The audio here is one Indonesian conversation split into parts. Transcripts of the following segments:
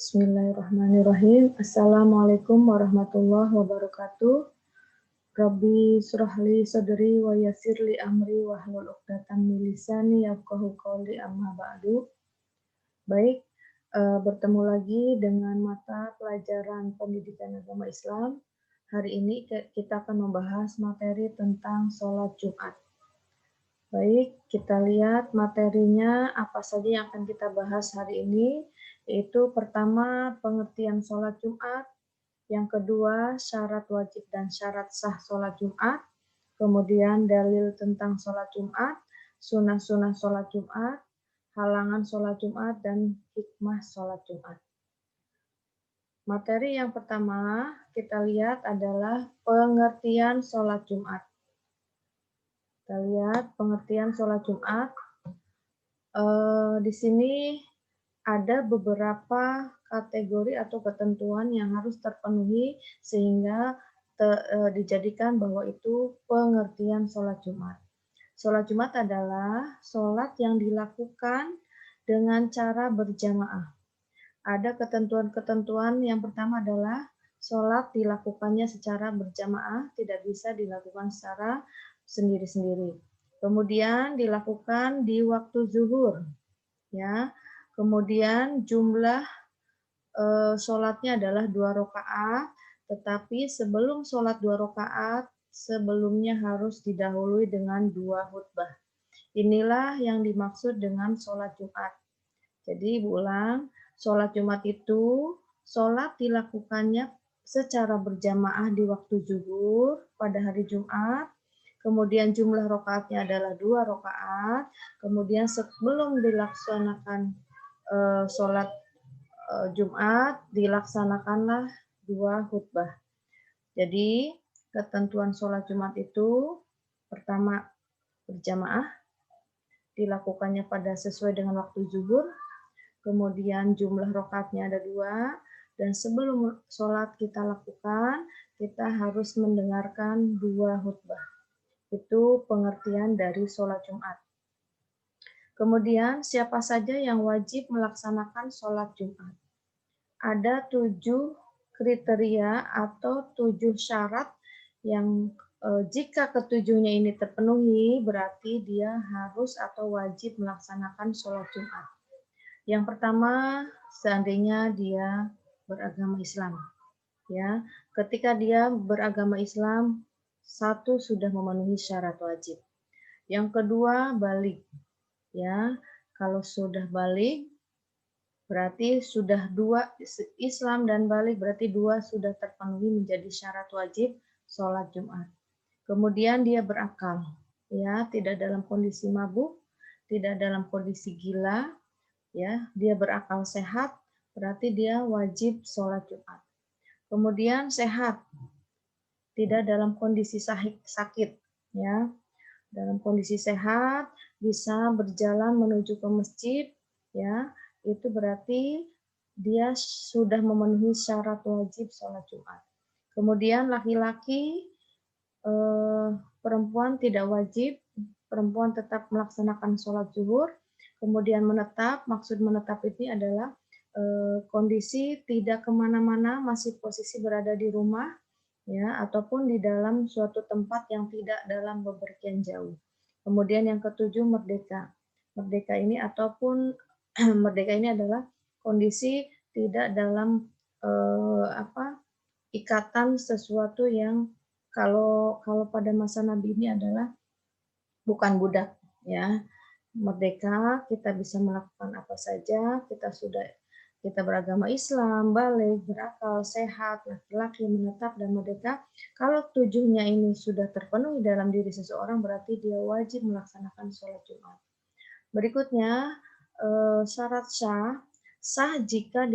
Bismillahirrahmanirrahim. Assalamualaikum warahmatullahi wabarakatuh. Rabbi surahli sadri wa yassirli amri wahlul 'uqdatam min lisani yafqahu qawli amma ba'du. Baik, bertemu lagi dengan mata pelajaran pendidikan agama Islam. Hari ini kita akan membahas materi tentang sholat Jumat. Baik, kita lihat materinya apa saja yang akan kita bahas hari ini, yaitu pertama pengertian sholat Jumat, yang kedua syarat wajib dan syarat sah sholat Jumat, kemudian dalil tentang sholat Jumat, sunah-sunah sholat Jumat, halangan sholat Jumat, dan hikmah sholat Jumat. Materi yang pertama kita lihat adalah pengertian sholat Jumat. Kita lihat pengertian sholat Jumat. Di sini ada beberapa kategori atau ketentuan yang harus terpenuhi sehingga dijadikan bahwa itu pengertian sholat Jumat. Sholat Jumat adalah sholat yang dilakukan dengan cara berjamaah. Ada ketentuan-ketentuan. Yang pertama adalah sholat dilakukannya secara berjamaah, tidak bisa dilakukan secara sendiri-sendiri. Kemudian dilakukan di waktu zuhur, ya. Kemudian jumlah sholatnya adalah 2 rakaat, tetapi sebelum sholat 2 rakaat, sebelumnya harus didahului dengan 2 khutbah. Inilah yang dimaksud dengan sholat Jumat. Jadi Ibu ulang, sholat Jumat itu sholat dilakukannya secara berjamaah di waktu zuhur pada hari Jumat, kemudian jumlah rakaatnya adalah 2 rakaat, kemudian sebelum dilaksanakan sholat Jumat, dilaksanakanlah 2 khutbah. Jadi, ketentuan sholat Jumat itu, pertama, berjamaah, dilakukannya pada sesuai dengan waktu zuhur, kemudian jumlah rakaatnya ada 2, dan sebelum sholat kita lakukan, kita harus mendengarkan 2 khutbah. Itu pengertian dari sholat Jumat. Kemudian, siapa saja yang wajib melaksanakan sholat Jumat? Ada 7 kriteria atau 7 syarat yang jika ketujuhnya ini terpenuhi, berarti dia harus atau wajib melaksanakan sholat Jumat. Yang pertama, seandainya dia beragama Islam, ya. Ketika dia beragama Islam, 1 sudah memenuhi syarat wajib. Yang kedua, baligh, ya. Kalau sudah baligh, berarti sudah 2, Islam dan baligh, berarti 2 sudah terpenuhi menjadi syarat wajib sholat Jumat. Kemudian dia berakal, ya, tidak dalam kondisi mabuk, tidak dalam kondisi gila, ya, dia berakal sehat, berarti dia wajib sholat Jumat. Kemudian sehat, tidak dalam kondisi sakit, ya, dalam kondisi sehat, bisa berjalan menuju ke masjid, ya, itu berarti dia sudah memenuhi syarat wajib sholat Jumat. Kemudian laki-laki, perempuan tidak wajib, perempuan tetap melaksanakan sholat zuhur. Kemudian menetap, maksud menetap ini adalah kondisi tidak kemana-mana, masih posisi berada di rumah, ya, ataupun di dalam suatu tempat yang tidak dalam bepergian jauh. Kemudian yang ketujuh, merdeka. Merdeka ini ataupun merdeka ini adalah kondisi tidak dalam ikatan sesuatu yang kalau pada masa Nabi ini adalah bukan budak, ya. Merdeka, kita bisa melakukan apa saja, kita beragama Islam, baligh, berakal, sehat, laki-laki, menetap, dan merdeka. Kalau 7-nya ini sudah terpenuhi dalam diri seseorang, berarti dia wajib melaksanakan sholat Jumat. Berikutnya, syarat sah jika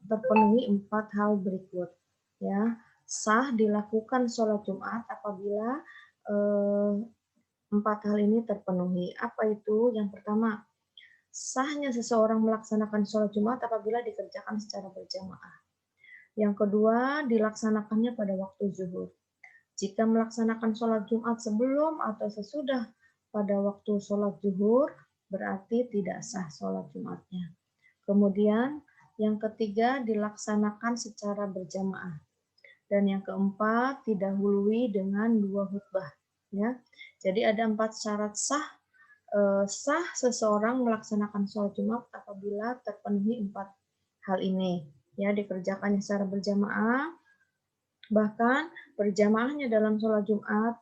terpenuhi 4 hal berikut. Ya, sah dilakukan sholat Jumat apabila 4 hal ini terpenuhi. Apa itu? Yang pertama, sahnya seseorang melaksanakan sholat Jumat apabila dikerjakan secara berjamaah. Yang kedua, dilaksanakannya pada waktu zuhur. Jika melaksanakan sholat Jumat sebelum atau sesudah pada waktu sholat zuhur, berarti tidak sah sholat Jumatnya. Kemudian yang ketiga dilaksanakan secara berjamaah. Dan yang keempat didahului dengan 2 khutbah. Ya, jadi ada 4 syarat sah seseorang melaksanakan sholat Jumat apabila terpenuhi 4 hal ini. Ya, dikerjakannya secara berjamaah, bahkan berjamaahnya dalam sholat Jumat,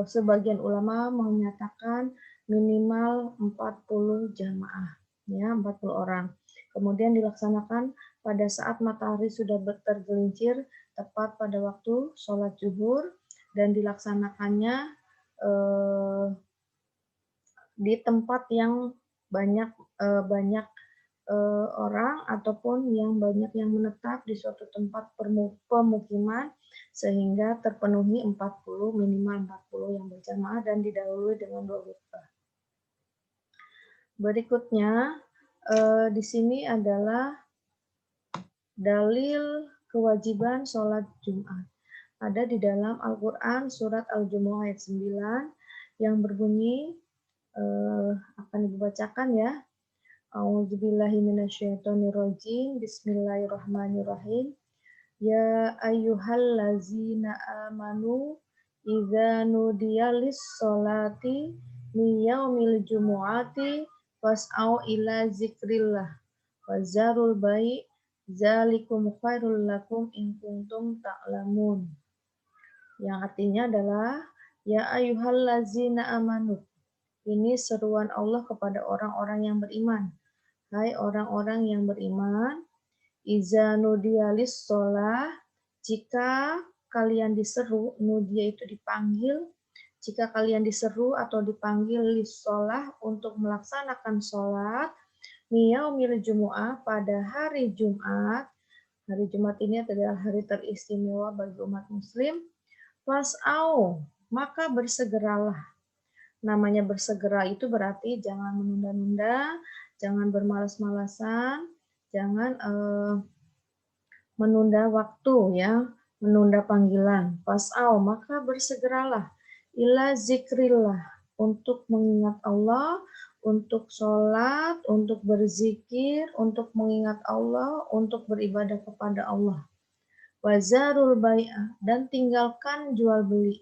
sebagian ulama menyatakan minimal 40 jamaah, ya 40 orang. Kemudian dilaksanakan pada saat matahari sudah tergelincir tepat pada waktu sholat zuhur dan dilaksanakannya di tempat yang banyak banyak orang ataupun yang banyak yang menetap di suatu tempat pemukiman sehingga terpenuhi 40 minimal 40 yang berjamaah dan didahului dengan 2 khutbah. Berikutnya di sini adalah dalil kewajiban sholat Jumat. Ada di dalam Al-Quran surat Al-Jumu'ah ayat 9 yang berbunyi akan dibacakan ya. A'udzubillahi minasyaitonirrajim. Bismillahirrahmanirrahim. Ya ayyuhallazina amanu idza nudiya lis-sholati min yaumil jumu'ati fas'au ila zikrillah wa zarul bai' zalikum khairul lakum in kuntum ta'lamun. Yang artinya adalah ya ayyuhallazina amanu. Ini seruan Allah kepada orang-orang yang beriman. Hai orang-orang yang beriman, iza nudiya lis-shalah, jika kalian diseru, nudia itu dipanggil, jika kalian diseru atau dipanggil lis-shalah untuk melaksanakan sholat, miyaumil jumu'ah pada hari Jumat. Hari Jumat ini adalah hari teristimewa bagi umat muslim. Fas'au, maka bersegeralah. Namanya bersegera itu berarti jangan menunda-nunda, jangan bermalas-malasan, jangan menunda waktu ya, menunda panggilan. Fas'au, maka bersegeralah ila zikrillah untuk mengingat Allah, untuk sholat, untuk berzikir, untuk mengingat Allah, untuk beribadah kepada Allah. Wazarul bai'ah, dan tinggalkan jual beli.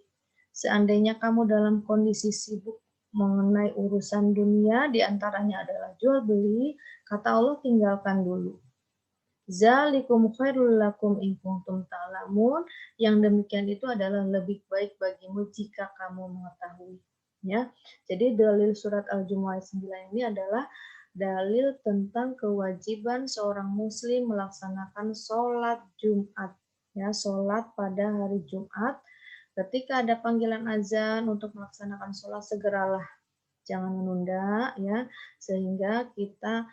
Seandainya kamu dalam kondisi sibuk mengenai urusan dunia, diantaranya adalah jual beli, kata Allah tinggalkan dulu. Zalikum khairul lakum in kuntum ta'lamun, yang demikian itu adalah lebih baik bagimu jika kamu mengetahui. Ya, jadi dalil surat Al-Jumu'ah 9 ini adalah dalil tentang kewajiban seorang muslim melaksanakan sholat Jumat. Ya, sholat pada hari Jumat. Ketika ada panggilan azan untuk melaksanakan sholat, segeralah, jangan menunda, ya, sehingga kita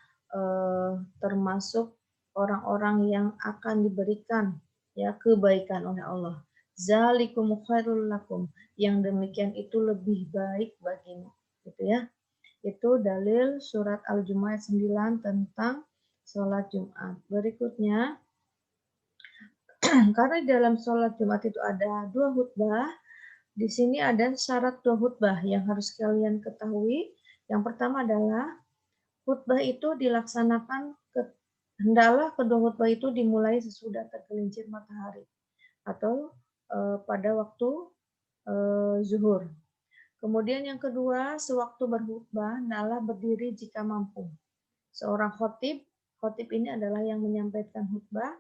termasuk orang-orang yang akan diberikan ya kebaikan oleh Allah. Zalikum khairul lakum, yang demikian itu lebih baik bagimu, gitu ya. Itu dalil surat Al-Jumu'ah 9 tentang sholat Jumat. Berikutnya, karena dalam sholat Jumat itu ada 2 khutbah, di sini ada syarat 2 khutbah yang harus kalian ketahui. Yang pertama adalah khutbah itu dilaksanakan hendaklah kedua khutbah itu dimulai sesudah tergelincir matahari atau pada waktu zuhur. Kemudian yang kedua, sewaktu berkhutbah hendaklah berdiri jika mampu. Seorang khotib ini adalah yang menyampaikan khutbah,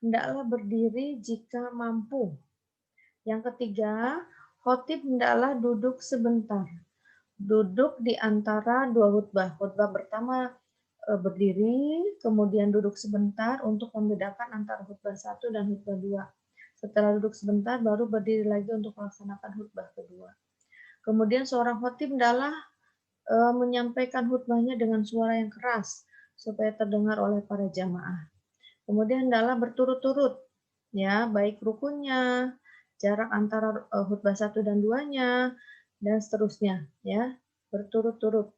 hendaklah berdiri jika mampu. Yang ketiga, khotib hendaklah duduk sebentar. Duduk di antara 2 khutbah. Khutbah pertama berdiri, kemudian duduk sebentar untuk membedakan antara khutbah 1 dan khutbah 2. Setelah duduk sebentar, baru berdiri lagi untuk melaksanakan khutbah kedua. Kemudian seorang khotib hendaklah menyampaikan khutbahnya dengan suara yang keras supaya terdengar oleh para jamaah. Kemudian hendaklah berturut-turut, ya, baik rukunnya, jarak antara khutbah 1 dan 2-nya, dan seterusnya, ya, berturut-turut.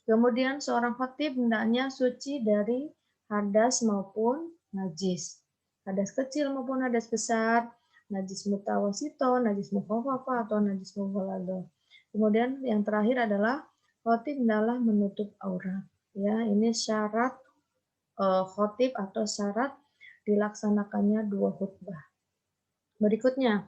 Kemudian seorang khatib hendaknya suci dari hadas maupun najis. Hadas kecil maupun hadas besar, najis mutawasito, najis mukhafafa atau najis mughalladho. Kemudian yang terakhir adalah khatib hendaklah menutup aurat. Ya, ini syarat khotib atau syarat dilaksanakannya 2 khutbah. Berikutnya,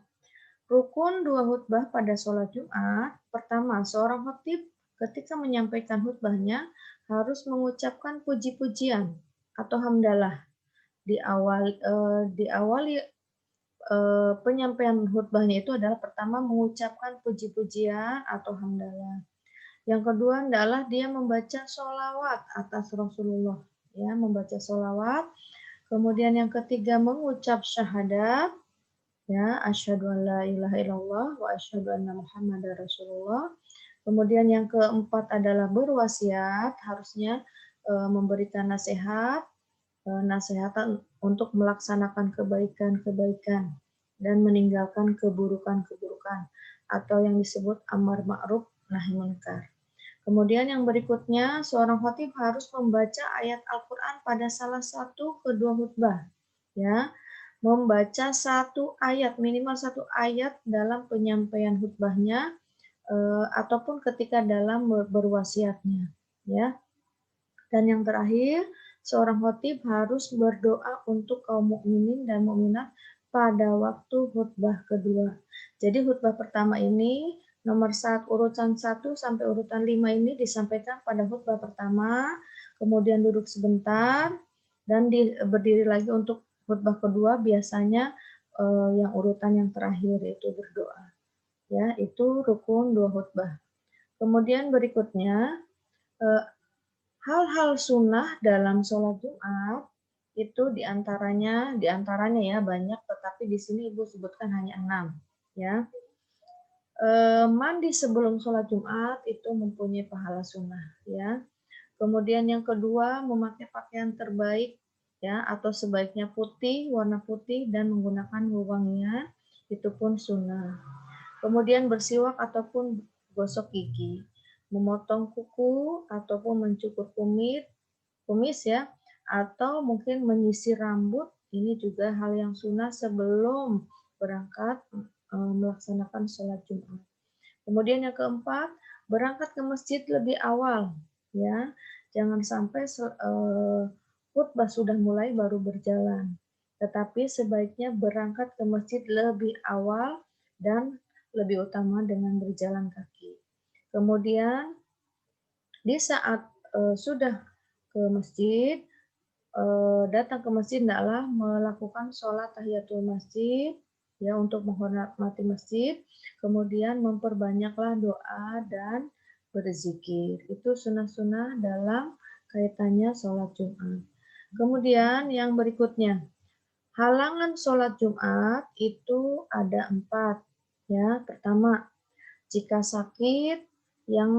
rukun 2 khutbah pada sholat Jumat. Pertama, seorang khotib ketika menyampaikan khutbahnya harus mengucapkan puji-pujian atau hamdalah diawali penyampaian khutbahnya itu adalah pertama mengucapkan puji-pujian atau hamdalah. Yang kedua adalah dia membaca sholawat atas Rasulullah, ya, membaca sholawat. Kemudian yang ketiga mengucap syahadat, ya, asyhadu an la ilaha illallah wa asyhadu anna muhammadar rasulullah. Kemudian yang keempat adalah berwasiat, harusnya memberikan nasihat, nasihatan untuk melaksanakan kebaikan-kebaikan dan meninggalkan keburukan-keburukan atau yang disebut amar ma'ruf nahi munkar. Kemudian yang berikutnya, seorang khatib harus membaca ayat Al-Quran pada salah satu kedua khutbah. Ya, membaca satu ayat, minimal satu ayat dalam penyampaian khutbahnya ataupun ketika dalam berwasiatnya. Ya. Dan yang terakhir, seorang khatib harus berdoa untuk kaum mukminin dan mukminat pada waktu khutbah kedua. Jadi khutbah pertama ini nomor urutan 1 sampai urutan 5 ini disampaikan pada khutbah pertama, kemudian duduk sebentar dan berdiri lagi untuk khutbah kedua, biasanya yang urutan yang terakhir yaitu berdoa. Ya, itu rukun 2 khutbah. Kemudian berikutnya hal-hal sunnah dalam sholat Jumat itu diantaranya ya banyak, tetapi di sini Ibu sebutkan hanya 6. Ya, mandi sebelum sholat Jumat itu mempunyai pahala sunnah. Ya, kemudian yang kedua memakai pakaian terbaik ya atau sebaiknya putih, warna putih dan menggunakan wewangian itu pun sunnah. Kemudian bersiwak ataupun gosok gigi, memotong kuku ataupun mencukur kumis ya, atau mungkin menyisir rambut, ini juga hal yang sunnah sebelum berangkat melaksanakan sholat Jumat. Kemudian yang keempat, berangkat ke masjid lebih awal, ya, jangan sampai khutbah sudah mulai baru berjalan, tetapi sebaiknya berangkat ke masjid lebih awal dan lebih utama dengan berjalan kaki. Kemudian di saat sudah ke masjid, datang ke masjid hendaklah melakukan sholat tahiyatul masjid ya untuk menghormati masjid, kemudian memperbanyaklah doa dan berzikir. Itu sunnah-sunnah dalam kaitannya sholat Jumat. Kemudian yang berikutnya, halangan sholat Jumat itu ada 4. Ya, pertama, jika sakit yang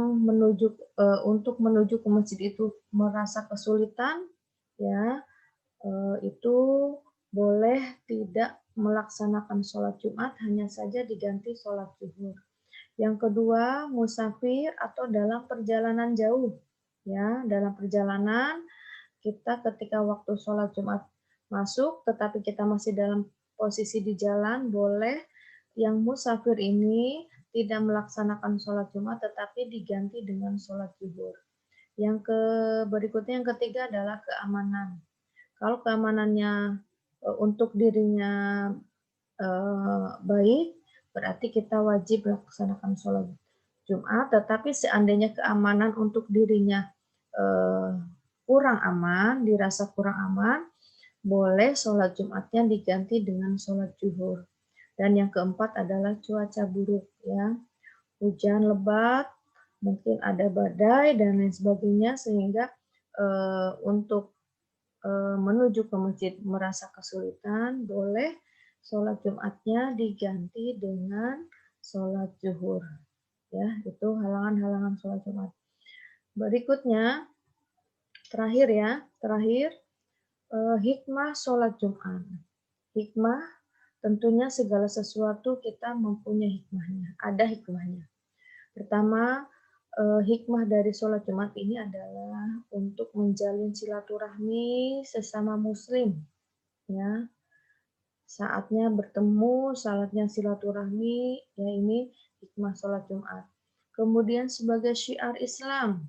untuk menuju ke masjid itu merasa kesulitan, ya itu boleh tidak melaksanakan sholat Jumat, hanya saja diganti sholat zuhur. Yang kedua, musafir atau dalam perjalanan jauh. Ya, dalam perjalanan kita ketika waktu sholat Jumat masuk, tetapi kita masih dalam posisi di jalan, boleh yang musafir ini tidak melaksanakan sholat Jumat, tetapi diganti dengan sholat zuhur. Berikutnya yang ketiga adalah keamanan. Kalau keamanannya untuk dirinya baik, berarti kita wajib melaksanakan sholat Jumat, tetapi seandainya keamanan untuk dirinya kurang aman, dirasa kurang aman, boleh sholat Jumatnya diganti dengan sholat zuhur. Dan yang keempat adalah cuaca buruk, ya, hujan lebat, mungkin ada badai dan lain sebagainya, sehingga untuk menuju ke masjid merasa kesulitan, boleh sholat Jumatnya diganti dengan sholat zuhur. Ya, itu halangan-halangan sholat Jumat. Berikutnya, terakhir hikmah sholat Jumat. Hikmah tentunya segala sesuatu kita mempunyai hikmahnya, ada hikmahnya. Pertama, hikmah dari sholat Jumat ini adalah untuk menjalin silaturahmi sesama muslim. Ya, saatnya bertemu, saatnya silaturahmi, ya ini hikmah sholat Jumat. Kemudian sebagai syiar Islam,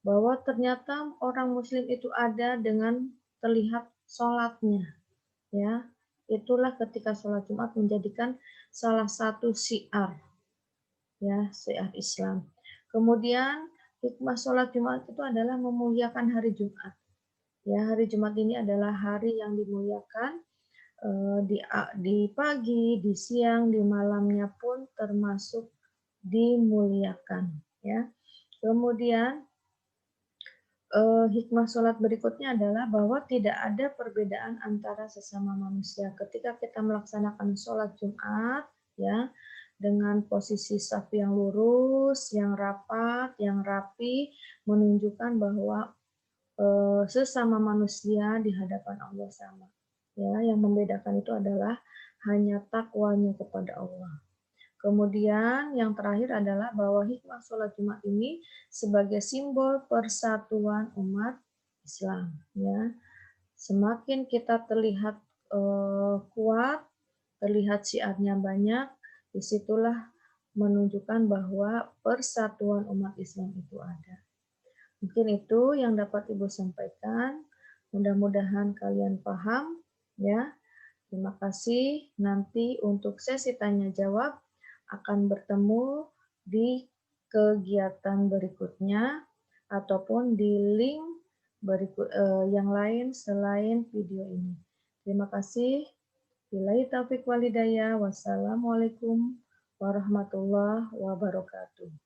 bahwa ternyata orang muslim itu ada dengan terlihat sholatnya, ya. Itulah ketika sholat Jumat menjadikan salah satu syiar, ya, syiar Islam. Kemudian hikmah sholat Jumat itu adalah memuliakan hari Jumat. Ya, hari Jumat ini adalah hari yang dimuliakan, di pagi, di siang, di malamnya pun termasuk dimuliakan, ya. Kemudian hikmah sholat berikutnya adalah bahwa tidak ada perbedaan antara sesama manusia. Ketika kita melaksanakan sholat Jumat, ya, dengan posisi shaf yang lurus, yang rapat, yang rapi, menunjukkan bahwa sesama manusia di hadapan Allah sama. Ya, yang membedakan itu adalah hanya takwanya kepada Allah. Kemudian yang terakhir adalah bahwa hikmah sholat Jumat ini sebagai simbol persatuan umat Islam. Ya, semakin kita terlihat kuat, terlihat syiarnya banyak, disitulah menunjukkan bahwa persatuan umat Islam itu ada. Mungkin itu yang dapat Ibu sampaikan. Mudah-mudahan kalian paham, ya. Terima kasih. Nanti untuk sesi tanya jawab akan bertemu di kegiatan berikutnya ataupun di link yang lain selain video ini. Terima kasih. Billahi taufiq walhidayah. Wassalamualaikum warahmatullahi wabarakatuh.